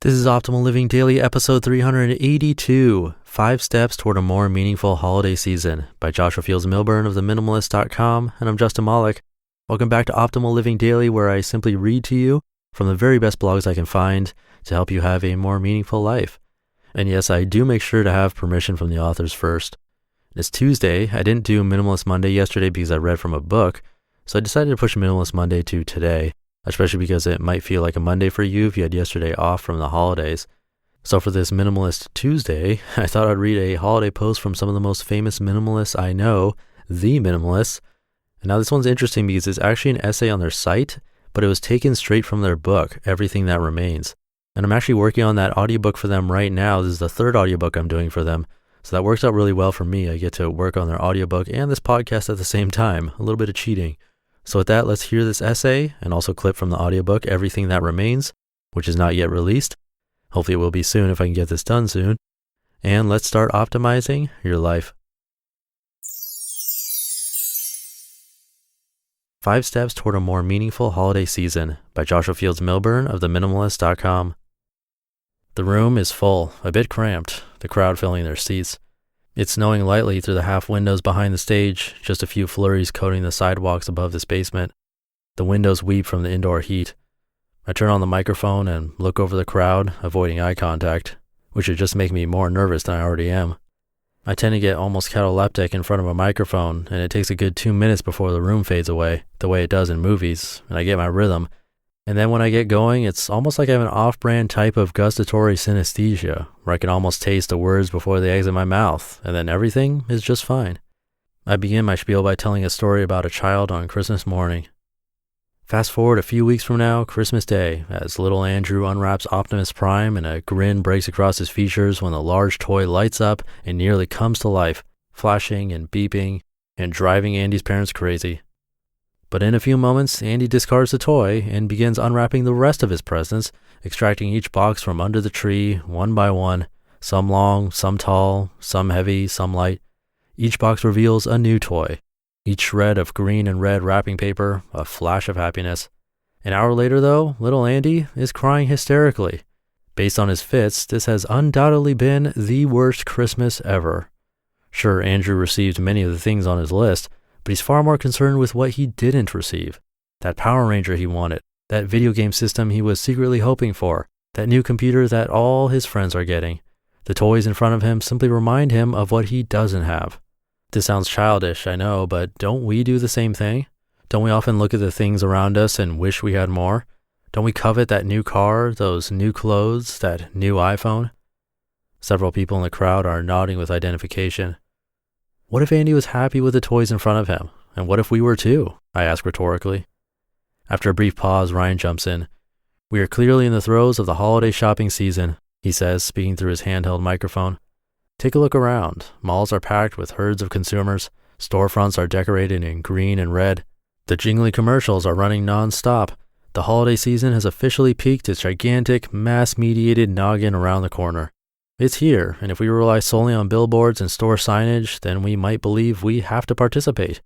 This is Optimal Living Daily, episode 382, 5 Steps Toward a More Meaningful Holiday Season by Fields Millburn of the Minimalist.com, and I'm Justin Malik. Welcome back to Optimal Living Daily, where I simply read to you from the very best blogs I can find to help you have a more meaningful life. And yes, I do make sure to have permission from the authors first. It's Tuesday. I didn't do Minimalist Monday yesterday because I read from a book, so I decided to push Minimalist Monday to today, especially because it might feel like a Monday for you if you had yesterday off from the holidays. So for this Minimalist Tuesday, I thought I'd read a holiday post from some of the most famous minimalists I know, the Minimalists. And now this one's interesting because it's actually an essay on their site, but it was taken straight from their book, Everything That Remains. And I'm actually working on that audiobook for them right now. This is the third audiobook I'm doing for them. So that works out really well for me. I get to work on their audiobook and this podcast at the same time, a little bit of cheating. So with that, let's hear this essay and also clip from the audiobook, Everything That Remains, which is not yet released. Hopefully it will be soon if I can get this done soon. And let's start optimizing your life. 5 Steps Toward a More Meaningful Holiday Season by Fields Millburn of the Minimalist.com. The room is full, a bit cramped, the crowd filling their seats. It's snowing lightly through the half windows behind the stage, just a few flurries coating the sidewalks above this basement. The windows weep from the indoor heat. I turn on the microphone and look over the crowd, avoiding eye contact, which would just make me more nervous than I already am. I tend to get almost cataleptic in front of a microphone, and it takes a good 2 minutes before the room fades away, the way it does in movies, and I get my rhythm. And then when I get going, it's almost like I have an off-brand type of gustatory synesthesia, where I can almost taste the words before they exit my mouth, and then everything is just fine. I begin my spiel by telling a story about a child on Christmas morning. Fast forward a few weeks from now, Christmas Day, as little Andrew unwraps Optimus Prime and a grin breaks across his features when the large toy lights up and nearly comes to life, flashing and beeping and driving Andy's parents crazy. But in a few moments, Andy discards the toy and begins unwrapping the rest of his presents, extracting each box from under the tree, one by one, some long, some tall, some heavy, some light. Each box reveals a new toy. Each shred of green and red wrapping paper, a flash of happiness. An hour later, though, little Andy is crying hysterically. Based on his fits, this has undoubtedly been the worst Christmas ever. Sure, Andrew received many of the things on his list, but he's far more concerned with what he didn't receive. That Power Ranger he wanted, that video game system he was secretly hoping for, that new computer that all his friends are getting. The toys in front of him simply remind him of what he doesn't have. This sounds childish, I know, but don't we do the same thing? Don't we often look at the things around us and wish we had more? Don't we covet that new car, those new clothes, that new iPhone? Several people in the crowd are nodding with identification. What if Andy was happy with the toys in front of him? And what if we were too? I ask rhetorically. After a brief pause, Ryan jumps in. We are clearly in the throes of the holiday shopping season, he says, speaking through his handheld microphone. Take a look around. Malls are packed with herds of consumers. Storefronts are decorated in green and red. The jingly commercials are running non-stop. The holiday season has officially peaked its gigantic, mass-mediated noggin around the corner. It's here, and if we rely solely on billboards and store signage, then we might believe we have to participate.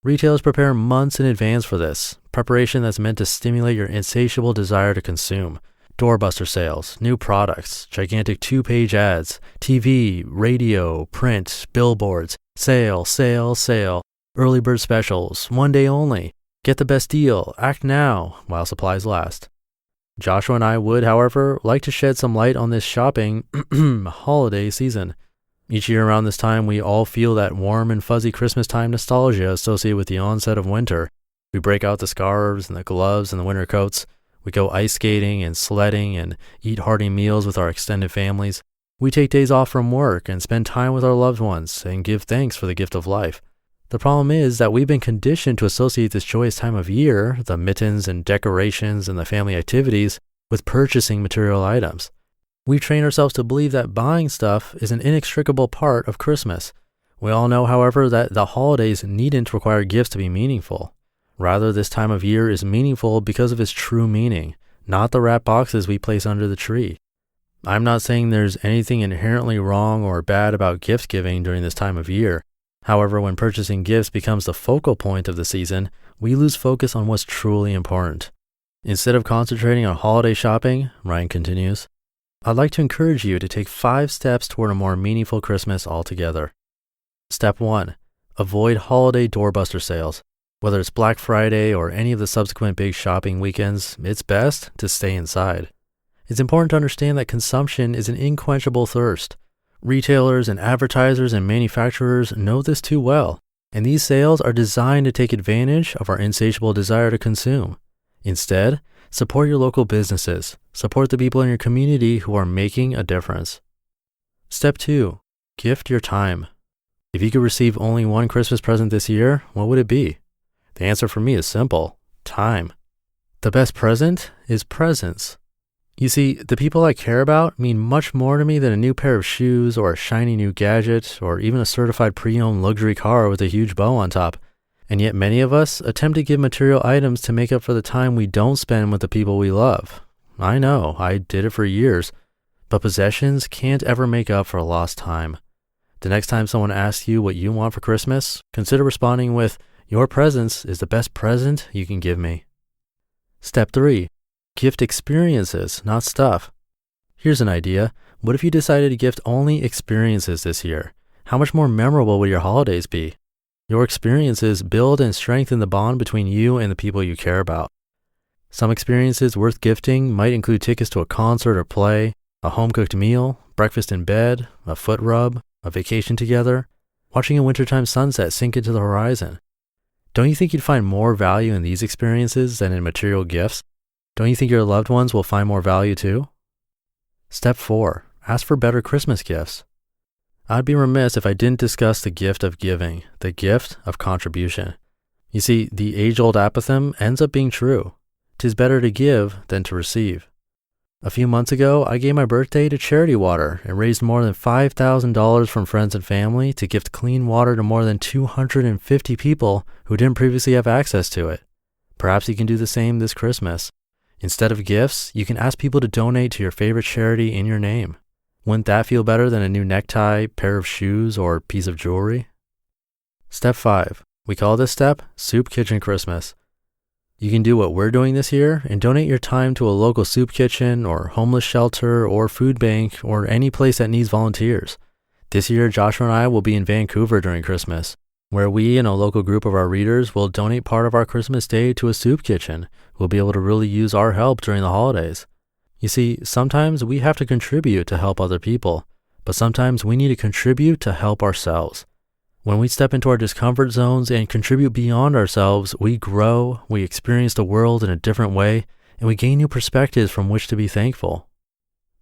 Retailers prepare months in advance for this, preparation that's meant to stimulate your insatiable desire to consume. Doorbuster sales, new products, gigantic 2-page ads, TV, radio, print, billboards, sale, sale, sale, early bird specials, one day only, get the best deal, act now, while supplies last. Joshua and I would, however, like to shed some light on this shopping holiday season. Each year around this time, we all feel that warm and fuzzy Christmas time nostalgia associated with the onset of winter. We break out the scarves and the gloves and the winter coats. We go ice skating and sledding and eat hearty meals with our extended families. We take days off from work and spend time with our loved ones and give thanks for the gift of life. The problem is that we've been conditioned to associate this joyous time of year, the mittens and decorations and the family activities, with purchasing material items. We train ourselves to believe that buying stuff is an inextricable part of Christmas. We all know, however, that the holidays needn't require gifts to be meaningful. Rather, this time of year is meaningful because of its true meaning, not the wrap boxes we place under the tree. I'm not saying there's anything inherently wrong or bad about gift giving during this time of year. However, when purchasing gifts becomes the focal point of the season, we lose focus on what's truly important. Instead of concentrating on holiday shopping, Ryan continues, I'd like to encourage you to take 5 steps toward a more meaningful Christmas altogether. Step 1. Avoid holiday doorbuster sales. Whether it's Black Friday or any of the subsequent big shopping weekends, it's best to stay inside. It's important to understand that consumption is an unquenchable thirst. Retailers and advertisers and manufacturers know this too well, and these sales are designed to take advantage of our insatiable desire to consume. Instead, support your local businesses. Support the people in your community who are making a difference. Step 2. Gift your time. If you could receive only one Christmas present this year, what would it be? The answer for me is simple: time. The best present is presence. You see, the people I care about mean much more to me than a new pair of shoes or a shiny new gadget or even a certified pre-owned luxury car with a huge bow on top. And yet many of us attempt to give material items to make up for the time we don't spend with the people we love. I know, I did it for years, but possessions can't ever make up for lost time. The next time someone asks you what you want for Christmas, consider responding with, "Your presence is the best present you can give me." Step 3. Gift experiences, not stuff. Here's an idea. What if you decided to gift only experiences this year? How much more memorable would your holidays be? Your experiences build and strengthen the bond between you and the people you care about. Some experiences worth gifting might include tickets to a concert or play, a home-cooked meal, breakfast in bed, a foot rub, a vacation together, watching a wintertime sunset sink into the horizon. Don't you think you'd find more value in these experiences than in material gifts? Don't you think your loved ones will find more value too? Step 4. Ask for better Christmas gifts. I'd be remiss if I didn't discuss the gift of giving, the gift of contribution. You see, the age-old apothegm ends up being true. 'Tis better to give than to receive. A few months ago, I gave my birthday to Charity Water and raised more than $5,000 from friends and family to gift clean water to more than 250 people who didn't previously have access to it. Perhaps you can do the same this Christmas. Instead of gifts, you can ask people to donate to your favorite charity in your name. Wouldn't that feel better than a new necktie, pair of shoes, or piece of jewelry? Step 5. We call this step Soup Kitchen Christmas. You can do what we're doing this year and donate your time to a local soup kitchen or homeless shelter or food bank or any place that needs volunteers. This year, Joshua and I will be in Vancouver during Christmas, where we and a local group of our readers will donate part of our Christmas day to a soup kitchen. We'll be able to really use our help during the holidays. You see, sometimes we have to contribute to help other people, but sometimes we need to contribute to help ourselves. When we step into our discomfort zones and contribute beyond ourselves, we grow, we experience the world in a different way, and we gain new perspectives from which to be thankful.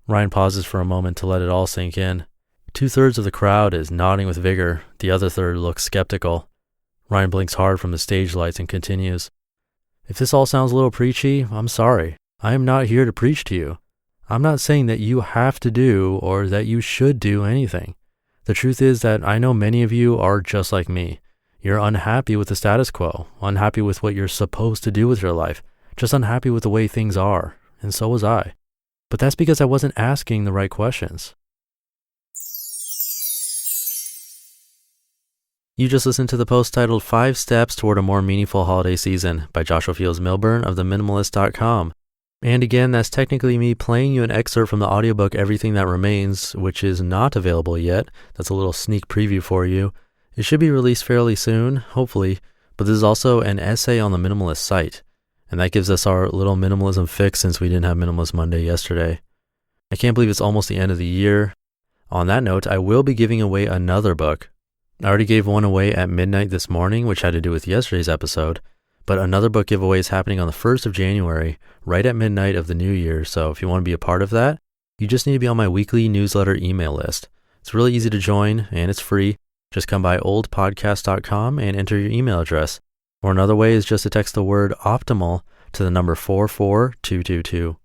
Ryan pauses for a moment to let it all sink in. 2/3 of the crowd is nodding with vigor. The other third looks skeptical. Ryan blinks hard from the stage lights and continues. If this all sounds a little preachy, I'm sorry. I am not here to preach to you. I'm not saying that you have to do or that you should do anything. The truth is that I know many of you are just like me. You're unhappy with the status quo, unhappy with what you're supposed to do with your life, just unhappy with the way things are, and so was I. But that's because I wasn't asking the right questions. You just listened to the post titled 5 Steps Toward a More Meaningful Holiday Season by Joshua Fields Millburn of the Minimalist.com. And again, that's technically me playing you an excerpt from the audiobook Everything That Remains, which is not available yet. That's a little sneak preview for you. It should be released fairly soon, hopefully, but this is also an essay on the Minimalist site. And that gives us our little minimalism fix since we didn't have Minimalist Monday yesterday. I can't believe it's almost the end of the year. On that note, I will be giving away another book. I already gave one away at midnight this morning, which had to do with yesterday's episode, but another book giveaway is happening on the 1st of January, right at midnight of the new year. So if you want to be a part of that, you just need to be on my weekly newsletter email list. It's really easy to join and it's free. Just come by oldpodcast.com and enter your email address. Or another way is just to text the word optimal to the number 44222.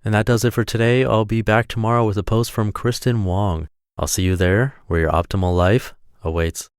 And that does it for today. I'll be back tomorrow with a post from Kristen Wong. I'll see you there where your optimal life awaits.